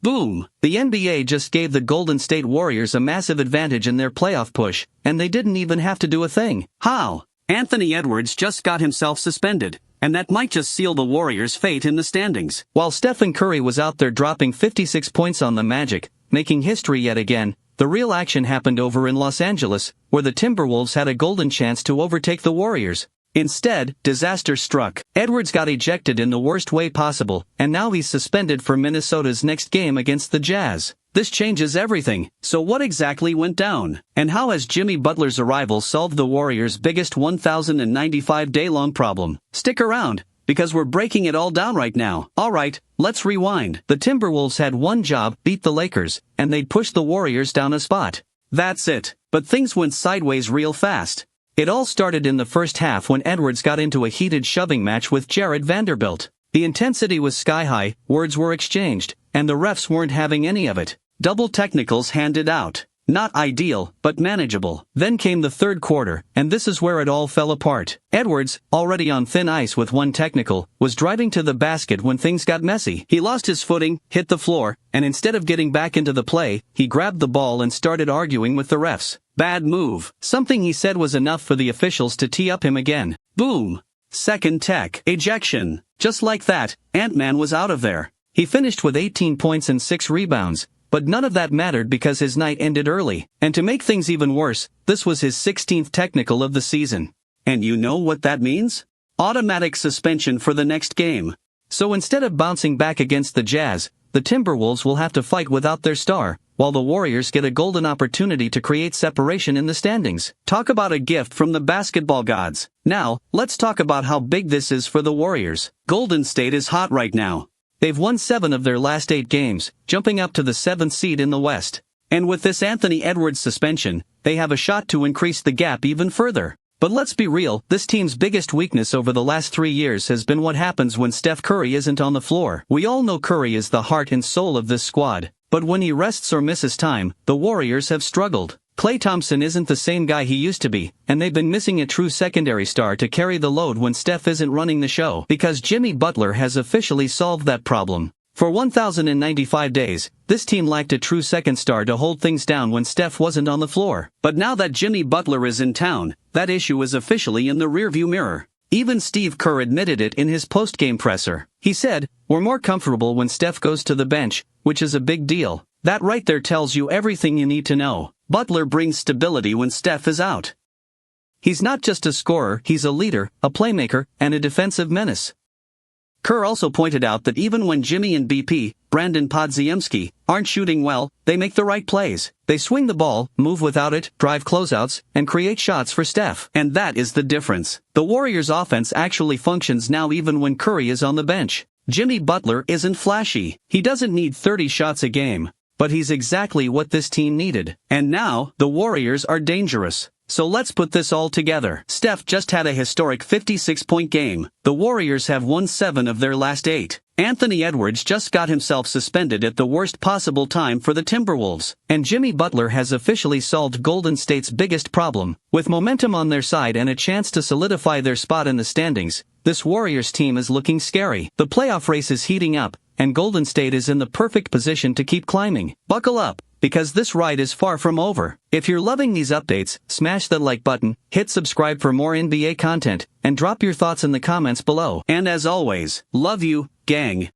Boom! The NBA just gave the Golden State Warriors a massive advantage in their playoff push, and they didn't even have to do a thing. How? Anthony Edwards just got himself suspended, and that might just seal the Warriors' fate in the standings. While Stephen Curry was out there dropping 56 points on the Magic, making history yet again, the real action happened over in Los Angeles, where the Timberwolves had a golden chance to overtake the Warriors. Instead, disaster struck. Edwards got ejected in the worst way possible, and now he's suspended for Minnesota's next game against the Jazz. This changes everything. So what exactly went down? And how has Jimmy Butler's arrival solved the Warriors' biggest 1,095-day-long problem? Stick around, because we're breaking it all down right now. Alright, let's rewind. The Timberwolves had one job: beat the Lakers, and they'd push the Warriors down a spot. That's it. But things went sideways real fast. It all started in the first half when Edwards got into a heated shoving match with Jared Vanderbilt. The intensity was sky high, words were exchanged, and the refs weren't having any of it. Double technicals handed out. Not ideal, but manageable. Then came the third quarter, and this is where it all fell apart. Edwards, already on thin ice with one technical, was driving to the basket when things got messy. He lost his footing, hit the floor, and instead of getting back into the play, he grabbed the ball and started arguing with the refs. Bad move. Something he said was enough for the officials to tee up him again. Boom! Second tech. Ejection. Just like that, Ant-Man was out of there. He finished with 18 points and 6 rebounds. But none of that mattered because his night ended early. And to make things even worse, this was his 16th technical of the season. And you know what that means? Automatic suspension for the next game. So instead of bouncing back against the Jazz, the Timberwolves will have to fight without their star, while the Warriors get a golden opportunity to create separation in the standings. Talk about a gift from the basketball gods. Now, let's talk about how big this is for the Warriors. Golden State is hot right now. They've won 7 of their last 8 games, jumping up to the 7th seed in the West. And with this Anthony Edwards suspension, they have a shot to increase the gap even further. But let's be real, this team's biggest weakness over the last 3 years has been what happens when Steph Curry isn't on the floor. We all know Curry is the heart and soul of this squad, but when he rests or misses time, the Warriors have struggled. Klay Thompson isn't the same guy he used to be, and they've been missing a true secondary star to carry the load when Steph isn't running the show, because Jimmy Butler has officially solved that problem. For 1,095 days, this team lacked a true second star to hold things down when Steph wasn't on the floor. But now that Jimmy Butler is in town, that issue is officially in the rearview mirror. Even Steve Kerr admitted it in his post-game presser. He said, "We're more comfortable when Steph goes to the bench, which is a big deal." That right there tells you everything you need to know. Butler brings stability when Steph is out. He's not just a scorer, he's a leader, a playmaker, and a defensive menace. Kerr also pointed out that even when Jimmy and BP, Brandon Podziemski, aren't shooting well, they make the right plays. They swing the ball, move without it, drive closeouts, and create shots for Steph. And that is the difference. The Warriors' offense actually functions now even when Curry is on the bench. Jimmy Butler isn't flashy. He doesn't need 30 shots a game. But he's exactly what this team needed. And now, the Warriors are dangerous. So let's put this all together. Steph just had a historic 56-point game. The Warriors have won 7 of their last 8. Anthony Edwards just got himself suspended at the worst possible time for the Timberwolves. And Jimmy Butler has officially solved Golden State's biggest problem. With momentum on their side and a chance to solidify their spot in the standings, this Warriors team is looking scary. The playoff race is heating up, and Golden State is in the perfect position to keep climbing. Buckle up, because this ride is far from over. If you're loving these updates, smash that like button, hit subscribe for more NBA content, and drop your thoughts in the comments below. And as always, love you, gang.